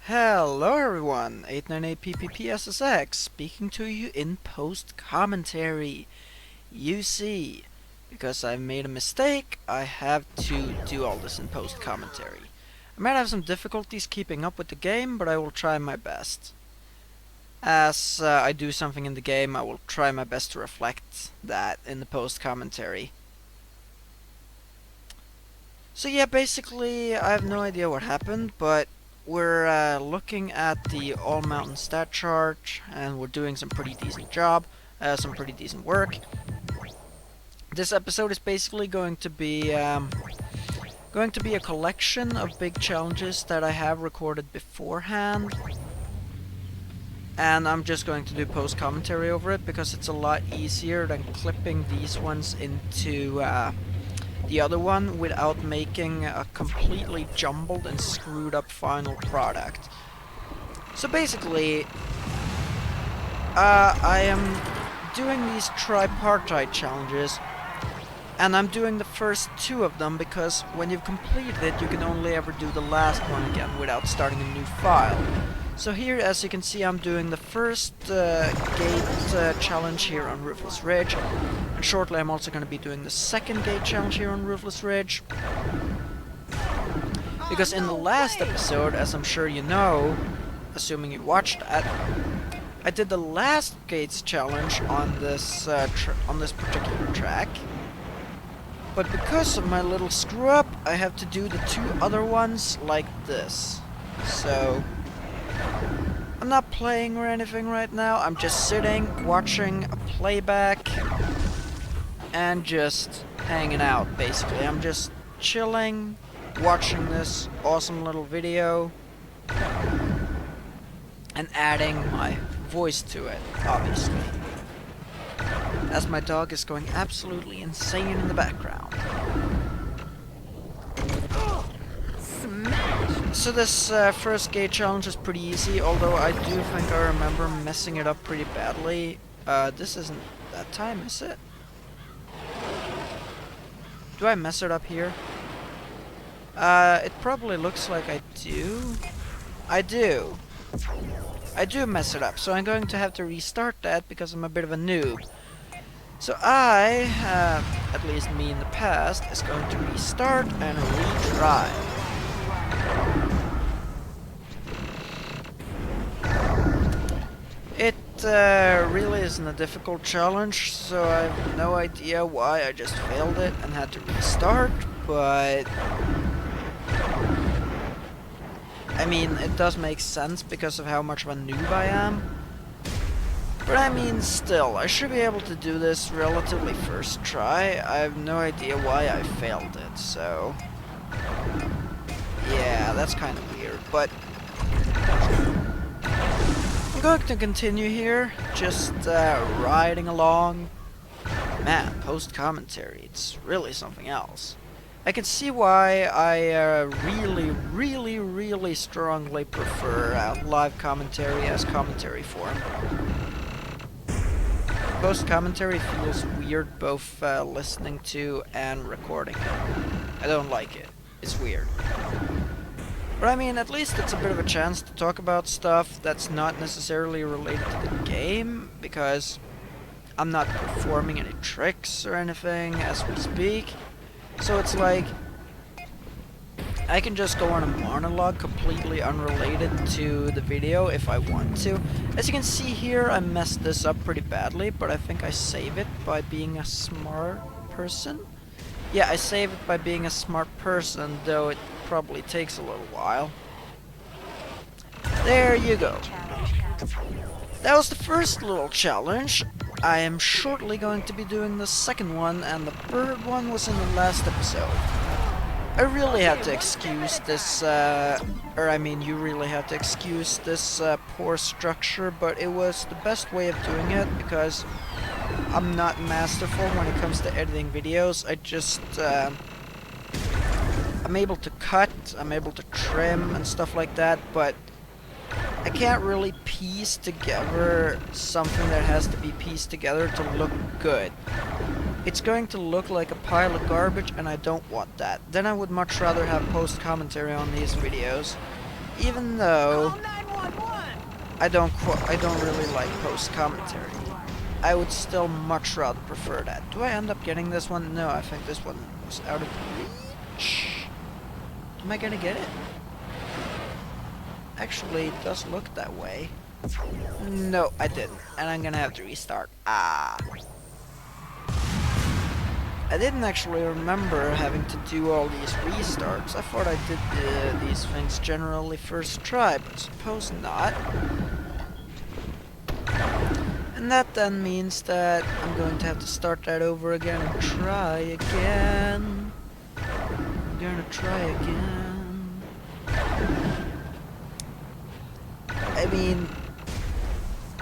Hello everyone, 898PPP SSX speaking to you in post-commentary. You see, because I've made a mistake, I have to do all this in post-commentary. I might have some difficulties keeping up with the game, but I will try my best. As I do something in the game, I will try my best to reflect that in the post-commentary. So yeah, basically, I have no idea what happened, but we're looking at the all mountain stat chart, and we're doing some pretty decent job, some pretty decent work. This episode is basically going to be a collection of big challenges that I have recorded beforehand, and I'm just going to do post commentary over it because it's a lot easier than clipping these ones into the other one without making a completely jumbled and screwed up final product. So basically, I am doing these tripartite challenges, and I'm doing the first two of them because when you've completed it, you can only ever do the last one again without starting a new file. So here, as you can see, I'm doing the first gate challenge here on Ruthless Ridge, and shortly I'm also going to be doing the second gate challenge here on Ruthless Ridge. Because in the last episode, as I'm sure you know, assuming you watched that, I did the last gates challenge on this particular track. But because of my little screw up, I have to do the two other ones like this. So I'm not playing or anything right now, I'm just sitting, watching a playback, and just hanging out, basically. I'm just chilling, watching this awesome little video, and adding my voice to it, obviously. As my dog is going absolutely insane in the background. So this first gate challenge is pretty easy, although I do think I remember messing it up pretty badly. This isn't that time, is it? Do I mess it up here? It probably looks like I do. I do. I do mess it up, so I'm going to have to restart that because I'm a bit of a noob. So I, at least me in the past, is going to restart and retry. It really isn't a difficult challenge, so I have no idea why I just failed it and had to restart, but I mean, it does make sense because of how much of a noob I am. But I mean, still, I should be able to do this relatively first try. I have no idea why I failed it, so yeah, that's kind of weird, but I'm going to continue here, just riding along. Man, post-commentary, it's really something else. I can see why I really strongly prefer live commentary as commentary form. Post-commentary feels weird both listening to and recording it. I don't like it. It's weird. But I mean, at least it's a bit of a chance to talk about stuff that's not necessarily related to the game, because I'm not performing any tricks or anything as we speak. So it's like, I can just go on a monologue completely unrelated to the video if I want to. As you can see here, I messed this up pretty badly, but I think I save it by being a smart person. Yeah, I save it by being a smart person, though it probably takes a little while. There you go. That was the first little challenge. I am shortly going to be doing the second one, and the third one was in the last episode. I really had to excuse this, you really had to excuse this poor structure, but it was the best way of doing it because I'm not masterful when it comes to editing videos. I just, I'm able to cut, I'm able to trim and stuff like that, but I can't really piece together something that has to be pieced together to look good. It's going to look like a pile of garbage, and I don't want that. Then I would much rather have post-commentary on these videos. even though Call 911. I don't really like post commentary, I would still much rather prefer that. Do I end up getting this one? No, I think this one was out of reach. Am I gonna get it? Actually, it does look that way. No, I didn't. And I'm gonna have to restart. Ah. I didn't actually remember having to do all these restarts. I thought I did these things generally first try, but suppose not. And that then means that I'm going to have to start that over again and try again. I'm gonna try again. I mean,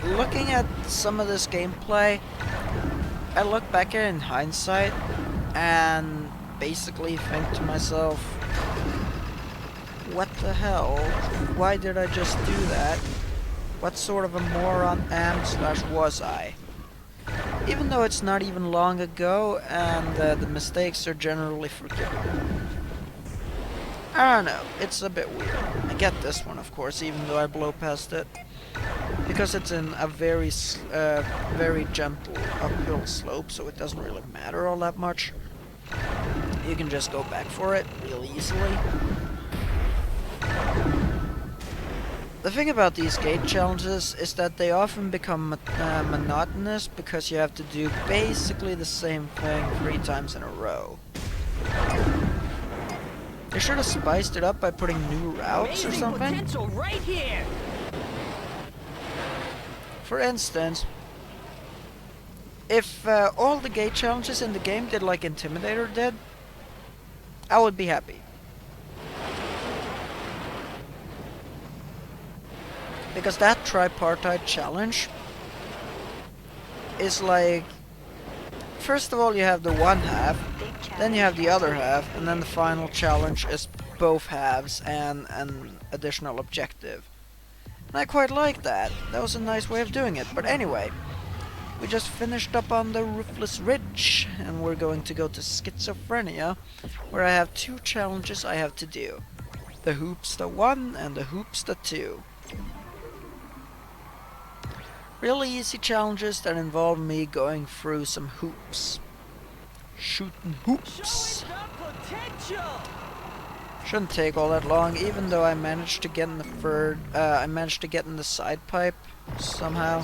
looking at some of this gameplay, I look back at it in hindsight and basically think to myself, what the hell? Why did I just do that? What sort of a moron was I? Even though it's not even long ago and the mistakes are generally forgivable. I don't know, it's a bit weird. I get this one, of course, even though I blow past it. Because it's in a very gentle uphill slope, so it doesn't really matter all that much. You can just go back for it real easily. The thing about these gate challenges is that they often become monotonous because you have to do basically the same thing 3 times in a row. They should have spiced it up by putting new routes or something. Potential right here. For instance, if all the gate challenges in the game did like Intimidator did, I would be happy. Because that tripartite challenge is like, first of all you have the one half, then you have the other half, and then the final challenge is both halves and an additional objective. And I quite like that. That was a nice way of doing it. But anyway, we just finished up on the Ruthless Ridge, and we're going to go to Schizophrenia, where I have 2 challenges I have to do. The Hoopsta 1 and the Hoopsta 2. Really easy challenges that involve me going through some hoops. Shooting hoops. Shouldn't take all that long, even though I managed to get in the I managed to get in the side pipe somehow.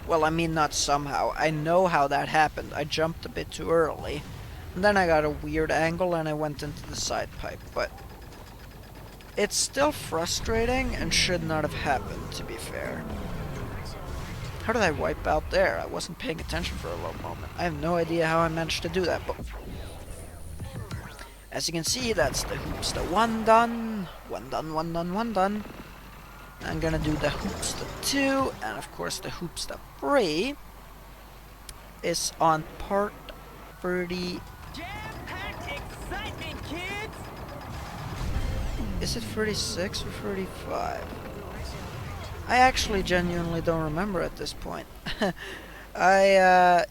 Well, I mean not somehow. I know how that happened. I jumped a bit too early. And then I got a weird angle and I went into the side pipe, but it's still frustrating and should not have happened, to be fair. How did I wipe out there? I wasn't paying attention for a little moment. I have no idea how I managed to do that, but as you can see, that's the Hoopsta 1 done. 1 done, 1 done, 1 done. I'm gonna do the Hoopsta 2, and of course the Hoopsta 3 is on part 30. Jam-packed excitement, kids! Is it 36 or 35? I actually genuinely don't remember at this point. Yeah.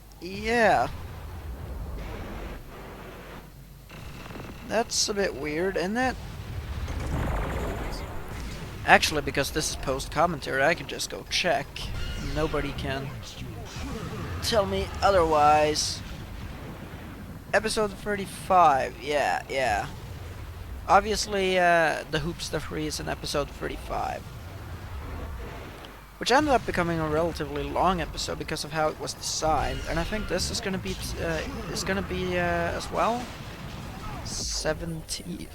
That's a bit weird, isn't it? Actually, because this is post-commentary, I can just go check. Nobody can tell me otherwise. Episode 35, yeah. Obviously, the Hoopsta 3 is in episode 35. Which ended up becoming a relatively long episode because of how it was designed. And I think this is gonna be, as well. 17.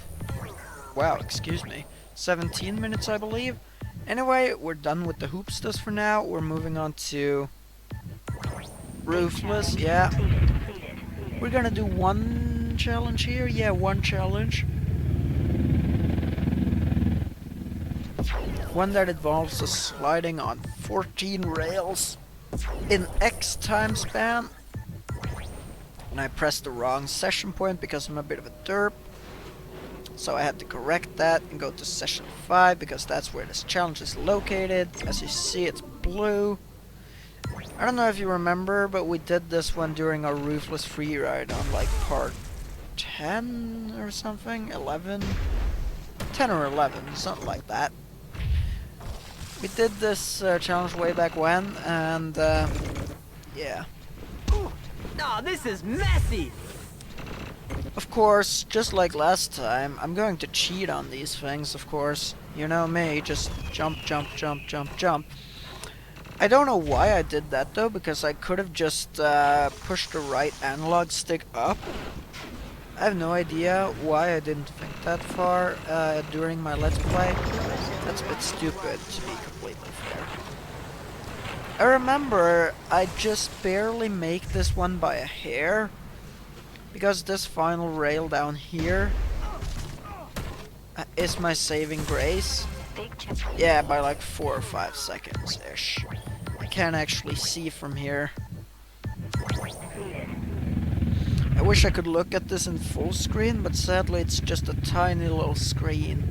Wow, excuse me. 17 minutes, I believe. Anyway, we're done with the Hoopstas for now. We're moving on to Ruthless, yeah. We're gonna do 1 challenge here. Yeah, 1 challenge. One that involves us sliding on 14 rails in X time span. And I pressed the wrong session point because I'm a bit of a derp. So I had to correct that and go to session 5 because that's where this challenge is located. As you see, it's blue. I don't know if you remember, but we did this one during our Ruthless freeride on like part 10 or something, 11, 10 or 11, something like that. We did this challenge way back when, and yeah. Oh, this is messy. Of course, just like last time, I'm going to cheat on these things, of course. You know me, just jump, jump, jump, jump, jump. I don't know why I did that though, because I could have just pushed the right analog stick up. I have no idea why I didn't think that far during my Let's Play. That's a bit stupid, to be completely fair. I remember I just barely make this one by a hair, because this final rail down here is my saving grace. Yeah, by like 4 or 5 seconds-ish. I can't actually see from here. I wish I could look at this in full screen, but sadly it's just a tiny little screen.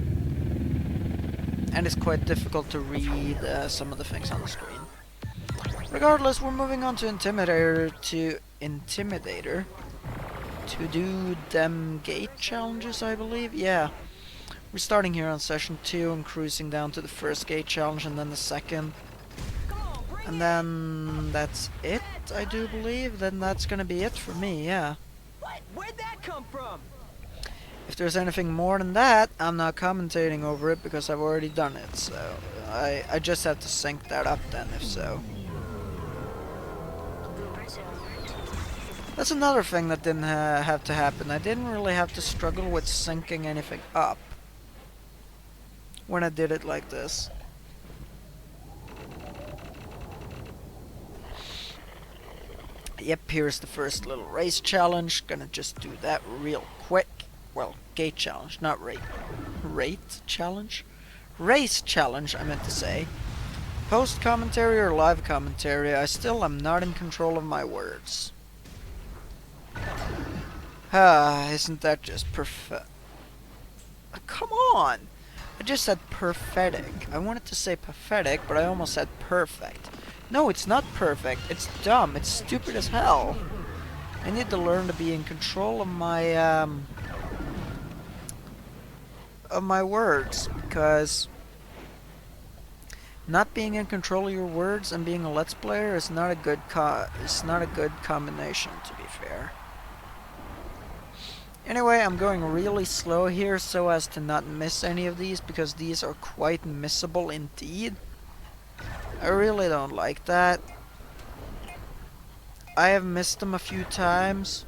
And it's quite difficult to read some of the things on the screen. Regardless, we're moving on to Intimidator to do them gate challenges, I believe. Yeah. We're starting here on session 2 and cruising down to the first gate challenge and then the second. And then that's it, I do believe. Then that's gonna be it for me, yeah. What? Where'd that come from? If there's anything more than that, I'm not commentating over it because I've already done it, so I just have to sync that up then, if so. That's another thing that didn't have to happen. I didn't really have to struggle with syncing anything up when I did it like this. Yep, here's the first little race challenge. Gonna just do that real quick. Well, gate challenge, not rate. Rate challenge? Race challenge, I meant to say. Post commentary or live commentary, I still am not in control of my words. Ah, isn't that just perfect? Come on! I just said perfetic. I wanted to say pathetic, but I almost said perfect. No, it's not perfect. It's dumb. It's stupid as hell. I need to learn to be in control of my words, because not being in control of your words and being a Let's Player is not a good combination, to be fair. Anyway, I'm going really slow here so as to not miss any of these, because these are quite missable indeed. I really don't like that. I have missed them a few times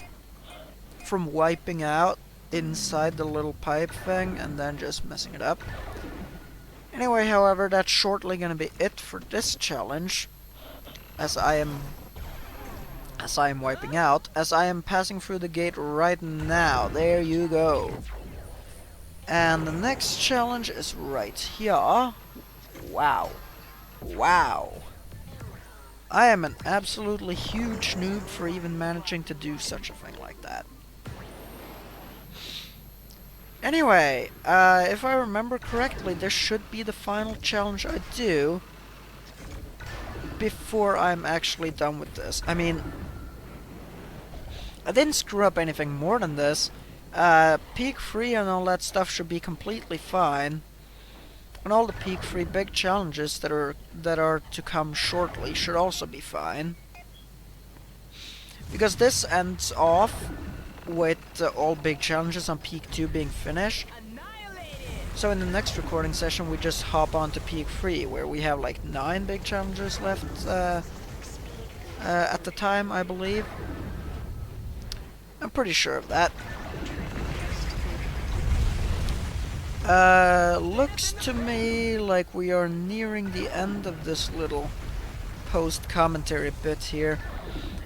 from wiping out inside the little pipe thing and then just messing it up. Anyway, however, that's shortly gonna be it for this challenge, as I am wiping out, as I am passing through the gate right now. There you go. And the next challenge is right here. Wow. Wow. I am an absolutely huge noob for even managing to do such a thing like that. Anyway, if I remember correctly, this should be the final challenge I do before I'm actually done with this. I mean, I didn't screw up anything more than this. Peak 3 and all that stuff should be completely fine. And all the Peak 3 big challenges that are to come shortly should also be fine. Because this ends off with all big challenges on Peak 2 being finished. So in the next recording session we just hop on to Peak 3, where we have like 9 big challenges left at the time, I believe. I'm pretty sure of that. Looks to me like we are nearing the end of this little post-commentary bit here.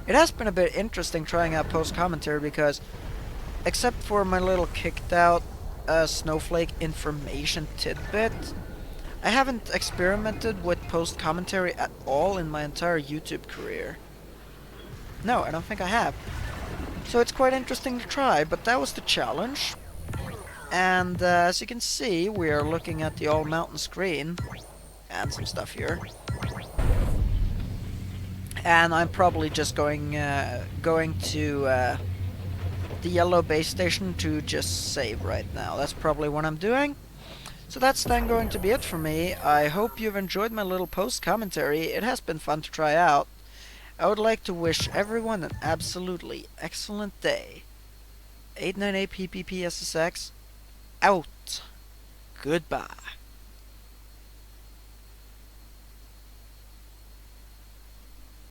It has been a bit interesting trying out post-commentary because, except for my little kicked out snowflake information tidbit, I haven't experimented with post-commentary at all in my entire YouTube career. No, I don't think I have. So it's quite interesting to try, but that was the challenge. And as you can see, we are looking at the all mountain screen and some stuff here. And I'm probably just going to the yellow base station to just save right now. That's probably what I'm doing. So that's then going to be it for me. I hope you've enjoyed my little post commentary. It has been fun to try out. I would like to wish everyone an absolutely excellent day. 898 PPP SSX out. Goodbye.